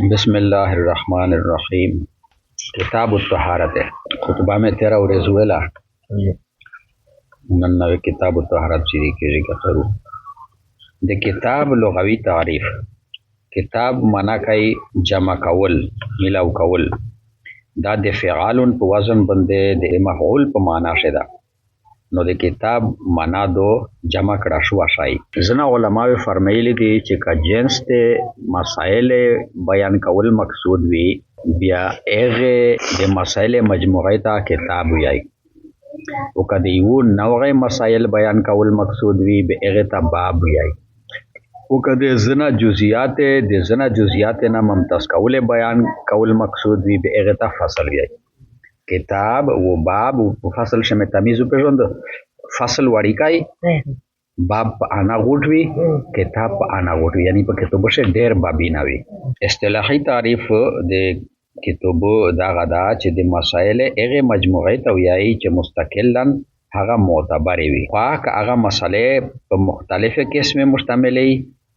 बिस्मिल्लाहिर्रहमानिर्रहीम। किताब तहारत है खुतबा में 13 उरेजुएला 99 किताब तहारत चीज़ी की जिक्र करूँ। दे किताब लुग़वी तारीफ। किताब माना कई जमा कवल मिलाव कवल दा दे फ़िआलुन पे वज़न बंदे दे मफ़ऊल पे माना शेदा। नो दे किताब माना दो जमा कड़ा शुआ शाई। जना उलमाए फरमाइली दी कि का जिन्स ते मसाइल बयान कवल मकसूद वी बिया एगे दे मसाइल मजमुआ ता किताब हुई वो कदी वो नवगे मसाइल बयान कवल मकसूद वी बे एगे ता बाब हुई वो कदे जना जुजियात ना ममतस कवल बयान कवल मकसूद वी बे एगे ता फसल हुई। किताब वो बाब वो फसल शमे तमीज़ पेशोंद फसल वाड़ी काई बाब प आना गुटवी किताब प आना गुटवी यानी पर किताब से ढेर बाबी नावी। इस्तिलाही तारीफ दे किताब दा गदा चे दे मसाइल एगे मजमुआ तवियाई चे मुस्तकिलन हगा मोतबर वी पाक आगा मसले प मुख्तलिफ किस्म मुश्तमिल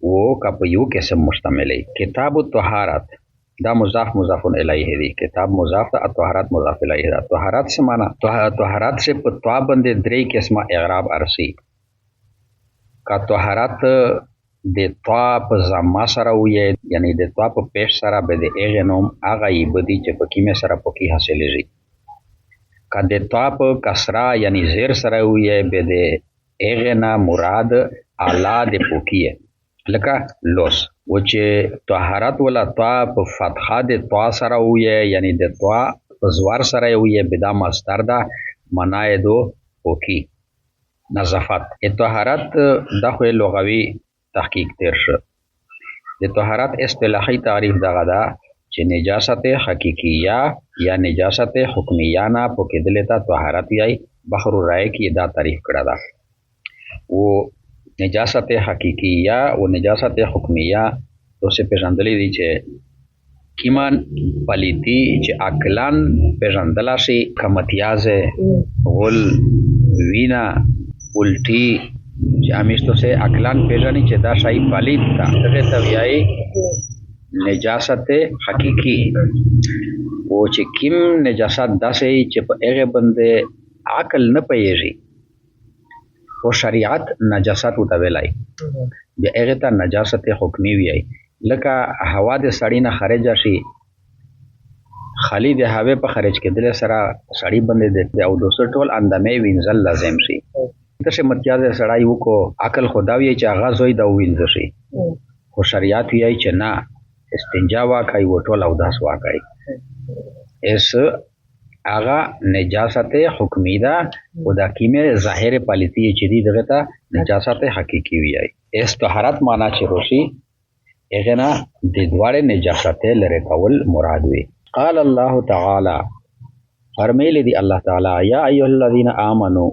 वो का प यू किस्म मुश्तमिल। किताब तहारत दा मुजाफ मुजाफुन इलैहि दी। किताब मुजाफ ता तहारत मुजाफ इलैहि दा। तहारत से माना तहारत से तवा बंदे द्रे किस्मा इगराब अरसी का तहारत दे तवा प जम्मा सरा हुए यानी दे तवा प पेश सरा बदे एगे नोम आगा ई बदी चे पकी में सरा पकी हासिलेजी का दे तवा प कसरा यानी जेर सरा हुए बदे एगे ना मुराद आला दे पोकी है लका लोस वचे तहारत वाला तवा प फतहा दे तवा सरा हुए यानी दे तवा प जवार सरा हुए बिदा मस्तर दा मनाए दो पोकी नज़ाफत। ए तहारत दखवे लुग़वी तहकीक तेरश दे तहारत इस्तिलाही तारीफ दा गदा चे निजासत हकीकिया या निजासत हुक्मिया ना पोके दिलेता तहारत याई बहर राय की दा तारीफ करा दा। वो निजासत हकीकिया वो निजासत हुक्मिया तो से पेशंदली दी चे किमान पलीती चे अकलान पेशंदला से कमतियाज गुल वीना उल्टी जामिस्तो से अकलान पेजनी चे दा शाही पलीत था तगे तवियाई निजासत हकीकी वो चे किम निजासत दा से चे एगे बंदे अकल न पेयेजी वो शरीयत नजासत उतवेलाई बे एगे ता नजासत हुक्मी वी आई लका हवा दे सड़ी ना खरेज जाशी खाली दे हवे पर खरेज के दिले सरा सड़ी बंदे दे औ दोसर टोल अंदमे विंजल लाजिम सी तसे मतियाज सड़ाई वो को अकल खुदावी चे आगाज होई दा विंजशी वो शरीयत वी आई चे ना इस्तिंजा वाकाई वो टोल औदास वाकाई इस आगा निजासत हुक्मीदा उदा कीमे ज़ाहिर पालिती चीदी दगता निजासत हकीकी वी आई। इस तहारत माना चिरोशी एगना दिदवारे निजासत लरे कवल मुराद वी। क़ाल अल्लाह तआला फरमाइले दी अल्लाह ताला या अय्युहल्लज़ीना आमनू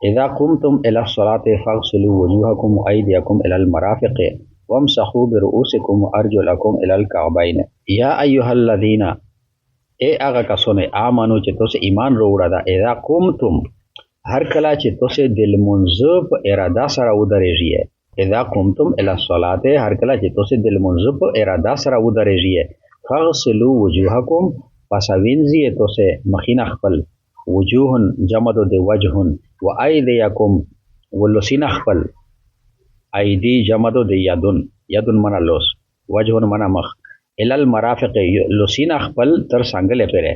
इज़ा कुमतुम इला स्सलाति फ़ग़सिलू वजूहकुम व अयदियकुम इलल मराफ़िक़ वम्सहू बिरुऊसिकुम व अर्जुलकुम इलल कअबैन। या अय्युहल्लज़ीना ए आगा कसोने आमनू चे तो से ईमान रोड़ा दा इज़ा कुमतुम हर कला चे तो से दिल मुंज़ब इरादा सरा उदरेजी है। इज़ा कुमतुम इला स्सलाति हर कला चे तो से दिल मुंज़ब इरादा सरा उदरेजी है। फ़ग़सिलू वजूहकुम पसाविंजी तो से मखीना खपल वजूहन जमदो दे वजहुन व अयदियकुम वलुसीना खपल अयदी जमदो दे यदुन यदुन मना लोस वजहुन मना मख इलल मराफ़िक़ लुसीना खपल तर संगले पेरे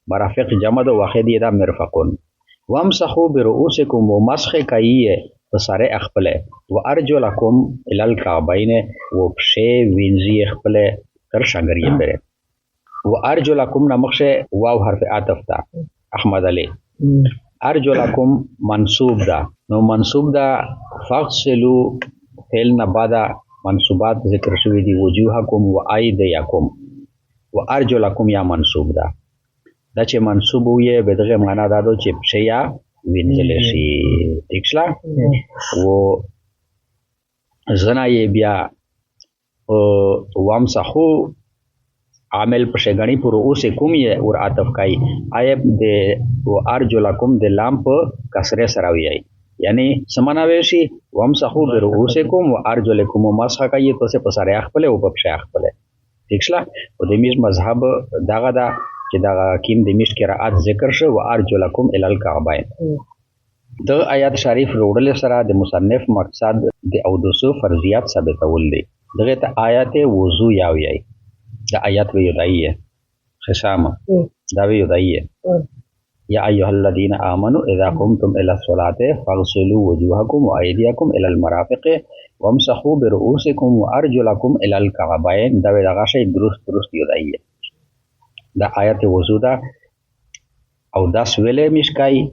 मराफ़िक़ जमदो वाहिदी दा मिरफ़क़ुन वम्सहू बिरुऊसिकुम व मस्ख़ कइए सारे अखपले व अर्जुलकुम इलल कअबैन वो पशे विंजी खपले तर संगरिए पेरे व अर्जुलकुम नमक्षे वाव हरफ आतफ दा अहमद अली अर्जुलकुम मंसूब दा नो मंसूब दा फ़ग़सिलू फेल नबादा मंसूबात जिक्र शुवी दी वजूहकुम व अयदियकुम व अर्जुलकुम या मंसूब दा चे मंसूब हुए बेदगे माना दादो चे पशे या विंजलेशी ठीक छला वो जना ये बिया वम्सहू आमिल पशे गणी पुरो उसे कुम ये और आतफ काई आयब दे वो अर्जुलकुम दे लाम प कसरे सरावी आई यानी समाना वेशी वम्सहू बिरुऊसिकुम व अर्जुलकुम मस्ख़ काई तो से पसारे अखपले वो पशे अखपले ٹھیک شله او د میز مذهب دغه دا چې دغه کیم د میش قرات ذکر شو و ارجلکم الی الکعبین د آیات شریف وروړل سره د مصنف مقصد د اودسو فرضیات ثابتول دي دغه ته آیات وضو یاوی د آیات ویدایه خصامه دا ویدایه یا ایها الذین آمنوا اذا قمتم الى الصلاة فاغسلوا وجوهکم وایدیکم الى المرافق وامسحوا برؤوسکم وارجلکم الى الكعبین دا دغه شی درست یدایه دا آیات وضو دا او داس ویلې مشکای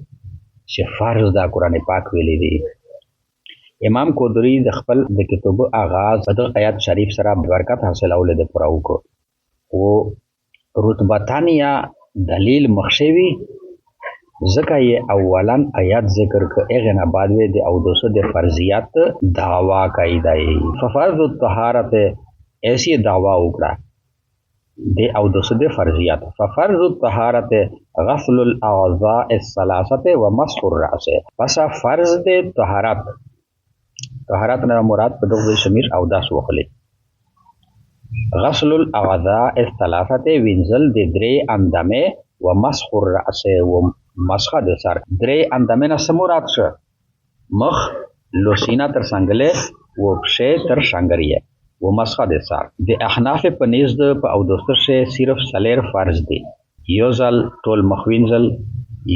چې فرض دا قران پاک ویلې دی امام قدری د خپل د کتاب آغاز د آیات شریف سره برکت حاصلول د پراو کو او رتبه ثانیه دلیل مخشوي ځکه یې اولن آیات ذکر ک اغه نه بعد د اودسو د فرضیات دعوا قاعده ففرض الطهارت ایسی دعوا وکړه د اودسو د فرضیات ففرض الطهارت غسل الاعضاء الثلاثه ومسح الراس پس فرض د طهارت نه مراد په دغه شمیر او داس وکړي غسل الاعضاء الثلاثه وینزل د درې اندامه ومسح الراس مسخه د سر درې اندامه نه سمورات شه مخ لوسینا تر څنګهله و پښه تر څنګهریه و مسخه د سر د احناف په نزد په او دوستر شه صرف سلیر فرض دي یو ځل ټول مخوینزل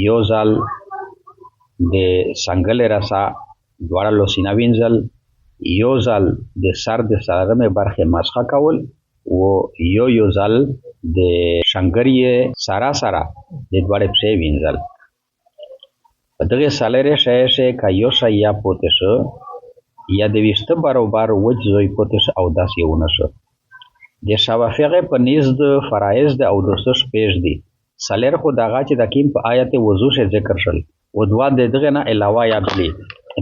یو ځل د څنګهله راسا دواړه لوسینا وینزل یو ځل د سر د سرمه برخه مسخه کول و یو ځل د څنګهریه سارا د دواړه پښې وینزل دغه سالره شې کایو شیا پوتشو یا د وشته برابر وجزوی پوتش او داس یو نشو د شوافیغه په نزد فرایض د او دوستش پیش دي سالر خو دغه چې د کیم په آیت وضو شه ذکر شل او دوا دغه نه علاوه یا بلی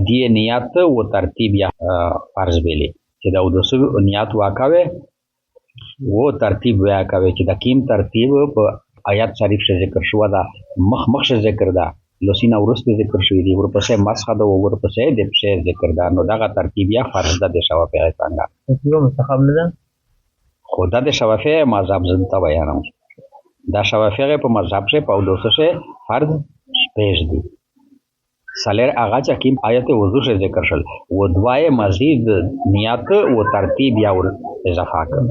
دی نیت او ترتیب یا فرض بیلی چې د او دوستو نیت واکاوه و ترتیب واکاوه چې د کیم ترتیب په آیات شریف شه ذکر شو دا مخ شه ذکر دا لوسینا ورسته ذکر شوی دی ورپسې مسخه دا ورپسې د پښې ذکر دا نو دغه ترتیب یا فرض ده د شوافی څنګه یو مستحب نه ده خدا د شوافی مذهب زنده بیانوم دا شوافی په مذهب شه په دوسه شه فرض پیش دی سالر اغا چې کیم آیت وضو شه ذکر شل و دوای مزید نیت او ترتیب یا اضافه کړ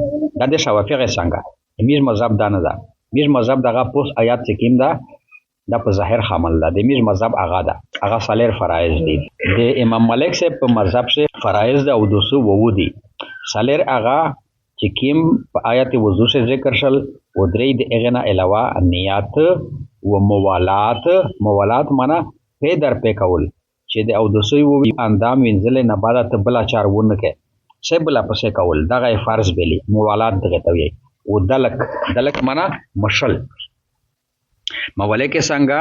دا د شوافی څنګه امیر مذهب دا نه ده میر مذهب دغه پوس آیات چې کیم دا په ظاهر حمل ده د میر مذهب اغا سالر فرایض دي د امام مالک سے په مذهب سے فرایض د او دوسو وو دي سالر اغا چې کیم په آیت وضو سے ذکر شل و درې د اغنا علاوه نیات و موالات معنا په در په کول چې د او دوسو وو اندام وینځل نه بعد ته بلا چار ونه کې څه بلا پسې کول دغه فرض بیلی موالات دغه ته وي او دلک معنا مشل موالک څنګه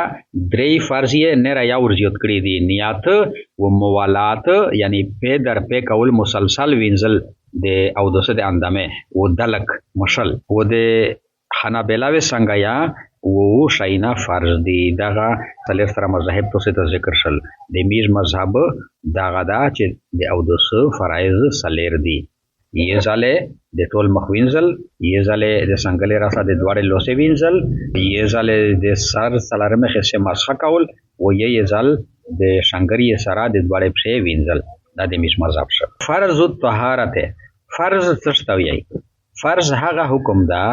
درې فرضیه نه را یو ورزیات کړی دي نیات او موالات یعنی په در په کول مسلسل وینځل د او دوسه د اندامه او دلک مشل او د حنابلہ څنګه یا او شاینا فرض دي دغه څلور سره مذهب ته ذکر شل د میر مذهب دغه دا چې د او دوسه فرایض سلیر دي یې ځاله د ټول مخوینزل یې ځاله د څنګهله راسه د دواړه لوسه وینزل یې ځاله د سر سلارمه خشه مسخه کول او یې ځال د څنګهري سره د دواړه پښې وینزل دا د میر مذهب شه فرض الطهارت فرض څه وی فرض هغه حکم دا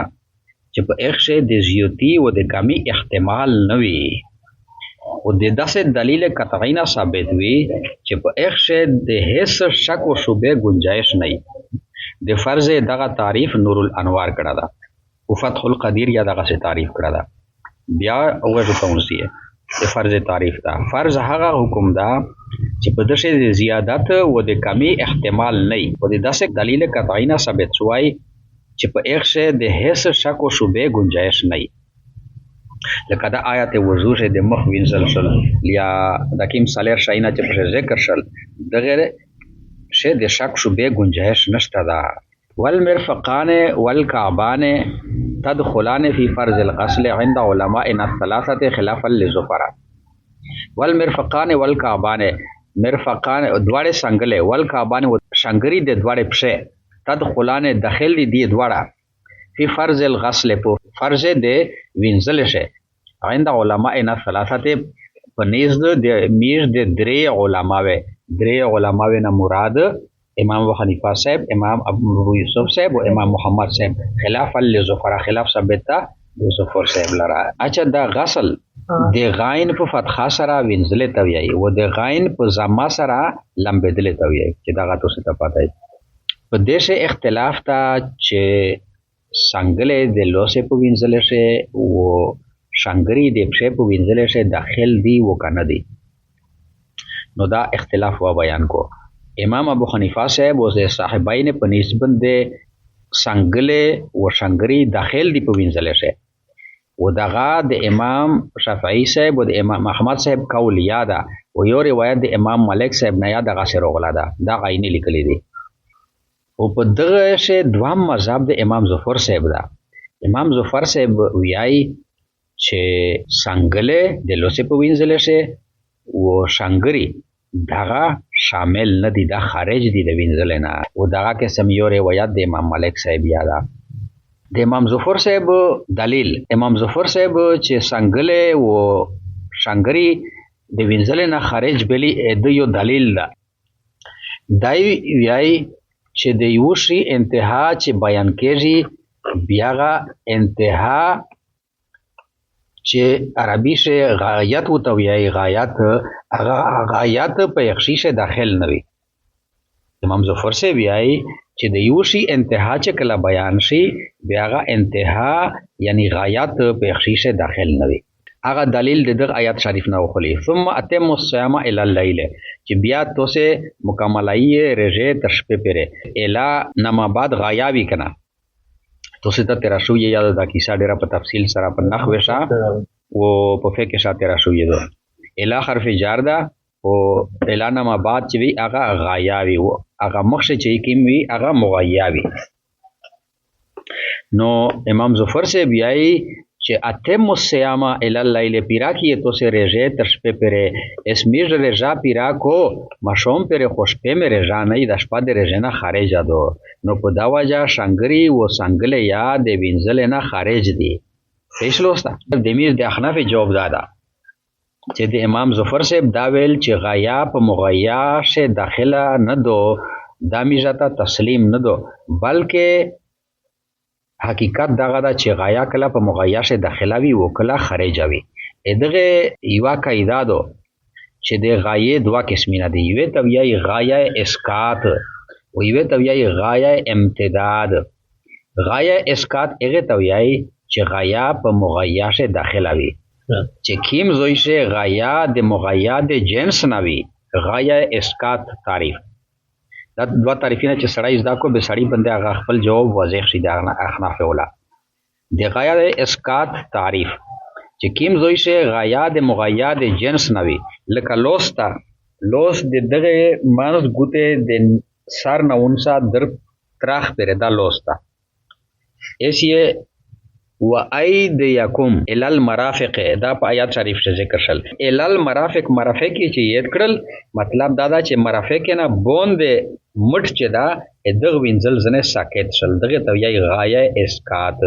چې په اخشه د زیوتی او د کمی احتمال نه وي او د داسې دلیل قطعی نه ثابت وي چې په اخشه د هیڅ شک او شبهه گنجائش نه د فرض دغه تعریف نور الانوار کړه دا او فتح القدیر یا دغه تعریف کړه دا بیا اوجه تونسیه د فرض تعریف دا فرض هغه حکم دا چې په دغه زیادت او د کمی احتمال نه او د داسې دلیل قطعی نه ثابت شوی چې په اخشه د هیڅ شک او شبهه گنجائش نه لکه دا آیت وضو شه د مخ وینځل شل یا د کیم سالر شاینا چې په ذکر شل دغه شه د شک شبهه گنجائش نشته دا والمرفقان والكعبان تدخلان في فرض الغسل عند علماء الثلاثه خلافا للزفر والمرفقان والكعبان مرفقان دواړه څنګهله والكعبان څنګهري د دواړه پښه تدخلان داخل دي دواړه فی فرض الغسل په فرض د وینځل شي عند علماء نه ثلاثه په نيز د میر د درې علماوي نه مراد امام ابو حنیفه صاحب، امام ابو یوسف صاحب او امام محمد صاحب، خلاف لزفر خلاف ثابت زفر صاحب لرا. اچھا دا غسل د غاین په فتحه سره وینځل ته ویي او د غاین په ضمه سره لمبېدل ته ویي چې دا غاتو څه ته پاتای. په دې شی اختلاف تا چې څنګه د لوسه په وینځل شي او شنګری د پښې په وینځل شي داخل دی و کنه دی. نو دا اختلاف و بیان کو. امام ابو حنیفه صاحب او صاحبین په نسبت د څنګه و شنګری داخل دی په وینځل شي و دغه د امام شافعی صاحب او د امام احمد صاحب قول یاده او یو روایت د امام مالک صاحب نه یاد غسر غلا ده دا عیني لیکلی دی. او په دغه شی دوام مذهب د امام ظفر صاحب ده. امام ظفر صاحب ویای چې څنګه د لوسه په وینځل شي او شنګری دغه شامل نه دي، دا خارج دي د وینځل نه. او دغه قسم یو روایت د امام مالک صاحب یاده. د امام ظفر صاحب دلیل امام ظفر صاحب چې څنګه او شنګری د وینځل نه خارج بلی د یو دلیل ده. دای ویای چې د یو شی انتها چې بیان کېږي بیاغه انتها چې عربي شی غایت وته ویای غایت په یخشیشه داخل نه وي. امام ظفر سے ویای چې د یو شی انتها چې کله بیان شي بیاغه انتها یعنی غایت په یخشیشه داخل نه وي. هغه دلیل د دغه آیات شریف نه وخلی ثم اتم الصيام الى الليل چې بیا توسه مکملای رژه تر شپې پره الا نما بعد غایا وی کنا توسه ته تر شو یاد د کیسه ډیره په تفصیل سره په نحوه شا او په فقه شا تر شو یاد الا حرف جار ده او الا نما بعد چې وی هغه غایا وی او هغه مخشه چې کیم وی هغه مغیا وی. نو امام ظفر سے بیاي چې اتم الصيام الى الليل پیرا کی تو سے رجے تر شپه پره اسمیر رجا پیرا کو مشوم پره خوش په مې رجا نه د شپه د رجا نه خارج ادو. نو په دا وجه شنګری و څنګه یا د وینځل نه خارج دي. فیصلوستا د میر د احناف جواب دادا چې د امام ظفر صاحب دا ویل چې غیا په مغیا شه داخله نه دو دا میجاته تسلیم نه دو بلکې حقیقت دغه دا چې غایا کله په مغیا شه داخله وی او کله خارج وي. دغه یو قاعده دو چې د غایې دوا قسمه دي. یو ته ویای غایه اسقاط او یو ته ویای غایه امتداد. غایه اسقاط هغه ته ویای چې غایا په مغیا شه داخله وي چې کیم زوی شه غایا د مغیا د جنس نه وي. غایه اسقاط تعریف دا دوا تعریفونه چې سړی زدا کو به سړی بنده هغه خپل جواب واضح شي دا احناف ولا. د غایا د اسقاط تعریف چې کیم زوی شه غایا د مغیا د جنس نه وي لکه لوستا لوس د دغه مانس ګوته د سر نه اونسا در تراخ پر دا لوستا ایسیه و ایدیکم الال مرافق دا په آیات شریف څخه ذکر شل. الال مرافق مرافق چې یاد کړل مطلب دا چې مرافق نه بوند مټ چې دا دغه وینځل زنه ساکت شل دغه ته یی غایه اسقاط.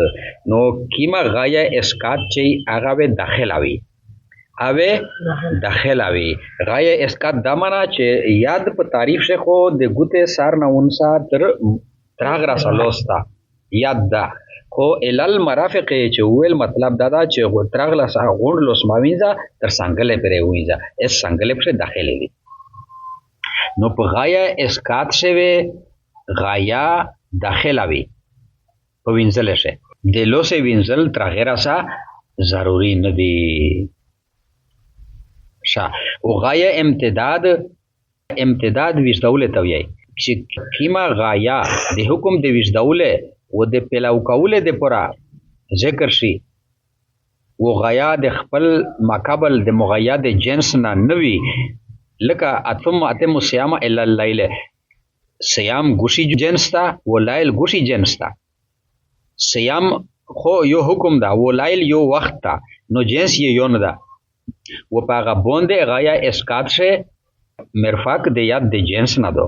نو کیما غایه اسقاط چې هغه به داخل اوي اوه داخل اوي. غایه اسقاط دا معنا چې یاد په تعریف شه خو د ګوته سار نه اونسا تر تراغ را سلوستا یاد دا خو الال مرافق چې ویل مطلب دا چې تراغله سره غوند لوس ماوینځه تر څنګه پرې وینځه اس څنګه پر داخلي وي. نو په غایا اسقاط شوی غایا داخله وي په وینځل شه د لوسه وینځل تر غیره سا ضروری نه دی. شا او غایا امتداد وجدوله ته وي چې کیما غایا د حکم د وجدوله و د پیلاو کوله د پورا ذکر شي و غیا د خپل مقابل د مغیا د جنس نه نوي لکه اتم الصيام الا الليل صيام ګوشي جنس تا و ليل ګوشي جنس تا. صيام خو یو حکم دا و ليل یو وخت تا نو جنس یو نه دا و پاغه بوند غیا اسقاط شه مرفق د یاد د جنس نه دو.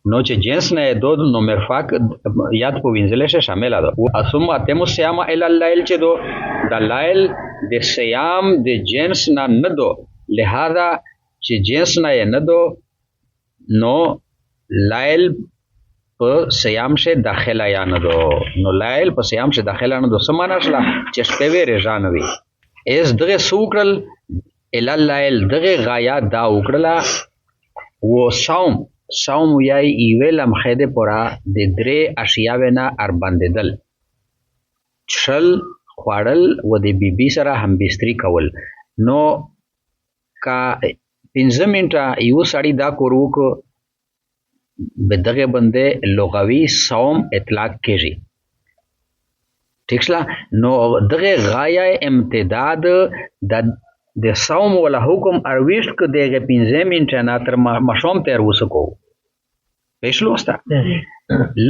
نو چې جنس نه دو نو مرفق یاد په وینځل شي شامل ده او ثم اتم الصيام الى الليل چې دو د ليل د صيام د جنس نه دو لہذا چې جنس نه دو نو ليل په صيام شه داخله یا نه دو نو ليل په صيام شه داخله نه دو سمانه شلا چې شپه وی رضان وي اس دغه سوکړل الى الليل دغه غایا دا وکړه و صوم یای ایوه لمخه ده پورا د درې اشیاء نه اربنددل چل خوړل و د بیبي سره هم بستری کول نو کا 15 منټه یو سړی دا کورو کو بدغه بنده لغوي صوم اطلاق کیږي ٹھیک شلا نو دغه غایه امتداد د صوم ولا حکم ارويشت ک دغه 15 منټه نه تر مشوم تر وسکو پېښلوستا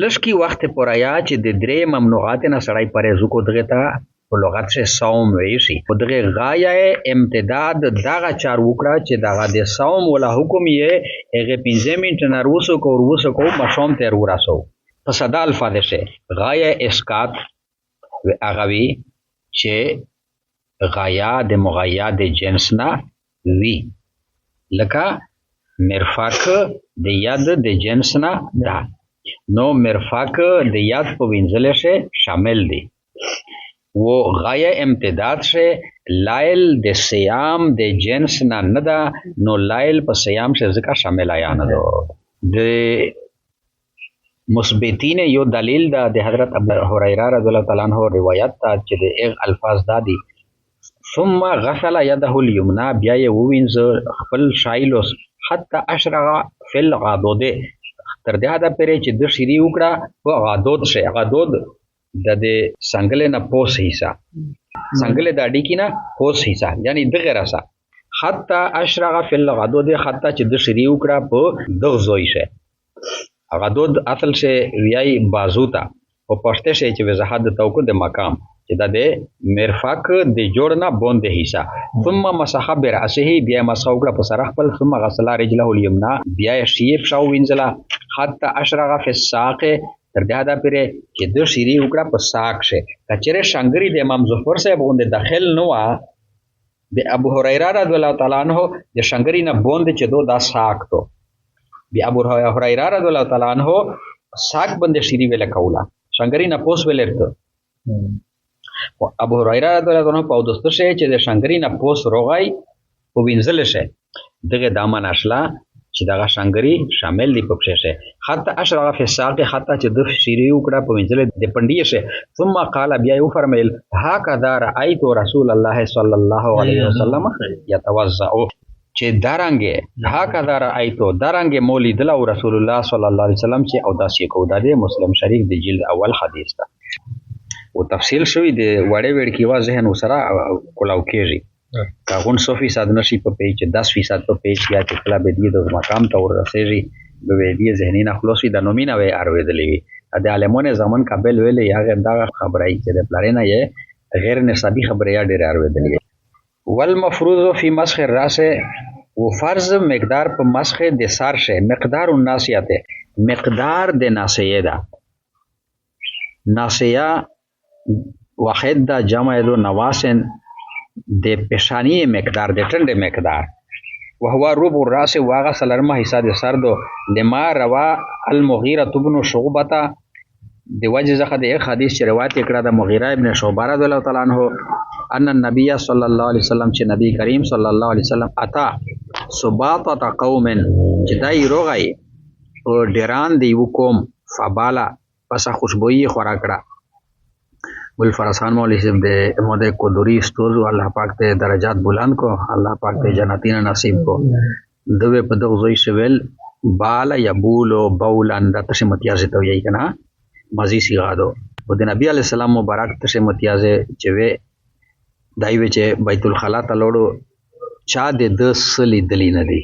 لشکی وخت پرایا چې د درې ممنوعات نه سړی پرهیز کو دغه ته په لغت شه صوم وی شي په دغه غایه امتداد دغه چار وکړه چې دغه د صوم ولا حکم یې هغه 15 منټه نه وسکو مشوم تر وراسو په صدا الفاظ شه غایه اسقاط و اغوی چې غایا د مغایا د جنس نه وی لکه مرفق د یاد د جنس نه ده نو مرفق د یاد په وینځل شه شامل دي و غایا امتداد شه لایل د صيام د جنس نه ده نو لایل په صيام شه ځکه شامل یا نه ده د مثبتین یو دلیل ده د حضرت ابو هريره رضی الله تعالی عنہ روایت ته چې د الفاظ دادي ثم غسل يده اليمنى بیا یې ووینځ خپل شایلوس حتی اشرق فی الغدود تر دې حد پرې چې د شری وکړه په غدود شه غدود د څنګه نه پوس حصہ څنګه د اډی کې نه پوس حصہ یعنی دغه راسه حتی اشرق فی الغدود حتی چې د شری وکړه په دغ زوی شه غدود اصل شه ویای بازو ته او پښته شه چې وضاحت توکو د مقام چې دا د مرفق د جوړ نه بوند حصہ ثم مسح براسه بیا مسح وکړه په سر خپل ثم غسل رجله اليمنى بیا شیف شاو وینځلا حتی اشرق فی الساق تر دې دا پرې چې د شری وکړه په ساق شه کچره شنګری د امام ظفر صاحب غوند داخل نو د ابو هريره رضی الله تعالی عنہ د شنګری نه بوند چې دو دا ساق تو بیا ابو هريره رضی الله تعالی عنہ ساق بند شری ویل کولا شنګری نه پوس ویلرته ابو هريره رضی الله عنه په دوست شه چې د شنګری نه پوس روغای په وینځل شه دغه دامن اشلا چې دغه شنګری شامل دی په شه حتی اشرف فی الساق حتی چې د شری وکړه په وینځل د پندی شه ثم قال بیا یو فرمایل هکذا رایت رسول الله صلی الله علیه وسلم یتوضا چې دارنګه هکذا رایت دارنګه مولید له رسول الله صلی الله علیه وسلم چې او داسې کو د مسلم شریف د جلد اول حدیث ده او تفصیل شوی د وړې وړ کې وا ذهن وسره کولاو کېږي کاغون 100% نشي په پیج 10% په پیج یا چې کله به دې د مقام ته ورسېږي به دې ذهني نه خلاصي د نومینه وي ارویدلې وي د عالمونه زمون قابل ویلې یا دا خبره ای چې د پلارینه یې غیر نصابی خبره یا ډېر ارویدلې والمفروض فی مسح الراس و فرض مقدار په مسح د سر شه مقدار الناسیته مقدار د ناسیه ده ناسیه واحد دا جمع دو نواسن د پشانی مقدار د ټنډ مقدار وهو ربع الراس واغه سلرمه حصہ د سر دو لما روا المغیره ابن شعبہ د وجه زخه د حدیث روایت کړه د مغیره ابن شعبہ رضی الله تعالی عنہ ان النبي صلی الله علیه وسلم چې نبی کریم صلی الله علیه وسلم اتا سباطه قوم چې دای روغای او ډیران دی وکوم فبالا پس خوشبوئی خورا کړه بل فرسان مولوی صاحب د مود قدری استوز الله پاک ته درجات بلند کو الله پاک ته جنتین نصیب کو دوی په دغه زوی شویل بالا یبول بولان د تشمتیازه ته یی کنه مزي سیغادو و د نبی علی السلام مبارک تشمتیازه چې وې دایوي چې بیت الخلا ته لوړو چا د سلی دلی نه دی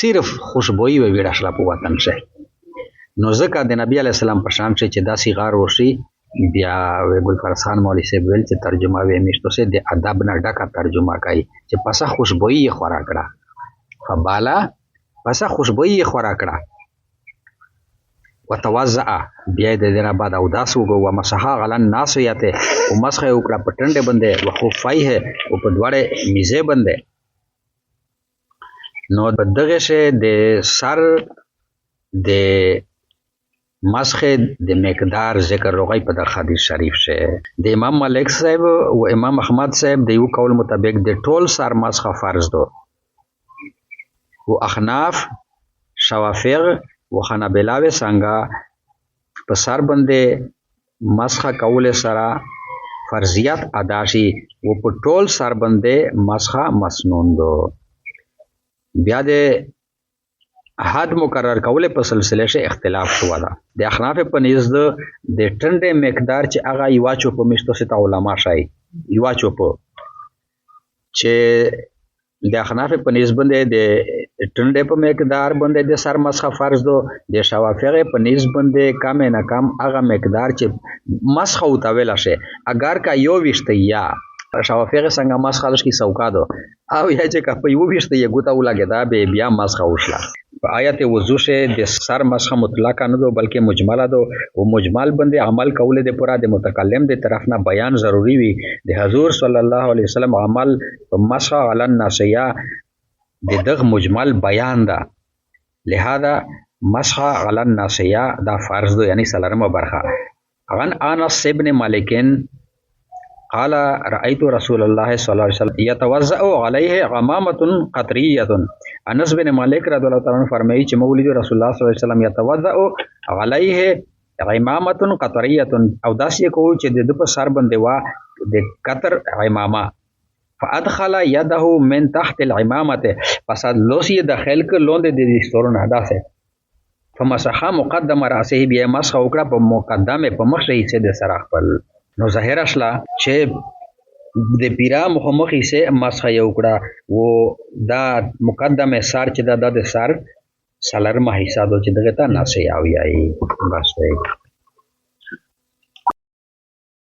صرف خوشبوئی و ویډه شلا په وطن شه نو ځکه د نبی علی السلام په شان چې داسې غار وشي بیا ګل فرسان مولوی صاحب ویل چې ترجمه وې میشتو سه د ادب نه ډکه ترجمه کوي چې پسه خوشبوئی خورا کړه فبالا پسه خوشبوئی خورا کړه وتوضأ بیا د دې نه بعد اوداس وکړو ومسح على الناصیته او مسح یې وکړه په ټنډې باندې وخفیه او په دواړه میزې باندې. نو په دغه شی د سر د مسح د مقدار ذکر راغی په د حدیث شریف شه. د امام مالک صاحب او امام احمد صاحب د یو قول مطابق د ټول سر مسح فرض دو او احناف شوافیغ و حنابلاوی څنګه په سر باندې مسح کول سره فرضیت ادا شي او په ټول سر باندې مسح مسنون دو. بیا د حد مقرر کول په سلسله شي اختلاف شو ده. د احناف په نيز د ټنډې مقدار چې هغه یو چوپ مشتو ست علما شای یو چوپ چې د احناف په نيز باندې د ټنډې په مقدار باندې د سر مسح فرض دو. د شوافیغ په نيز باندې کم نه کم هغه مقدار چې مسح او تاویل شي اگر کا یو وشته یا شوافیغ څنګه مسح لش کی سوکا دو او یا چې کا په یو وشته یو ګوتا ولګدا به بیا مسح وشلا. په آیت وضو شه د سر مسح مطلق نه دو بلکې مجمله دو او مجمل باندې عمل کول د پورا د متکلم د طرف نه بیان ضروری وي. د حضور صلی الله علیه وسلم عمل مسح علی الناصیه د دغه مجمل بیان ده. لہذا مسح علی الناصیه دا فرض دو یعنی سلرمه برخه. عن انس ابن مالک قال رأيت رسول الله صلى الله عليه وسلم يتوضأ عليه غمامة قطرية. انس بن مالک رضی الله تعالی عنہ فرمایي چې مولد رسول الله صلی الله علیه وسلم يتوضأ عليه غمامة قطرية او داسې کوو چې د په سر باندې وا د قطر غمامه فادخل يده من تحت العمامه پس لوسی داخل ک لوند د ستورن هداسه فمسح مقدم راسه بیا مسح وکړه په مقدمه په مخ حصے د سر خپل. نو ظاهر اشلا چې د پیرا مخمخي سے مسح یو کړه و دا مقدمه سر چې دا د سر سلر ما حصہ دو چې دغه ته ناسه یاوي بس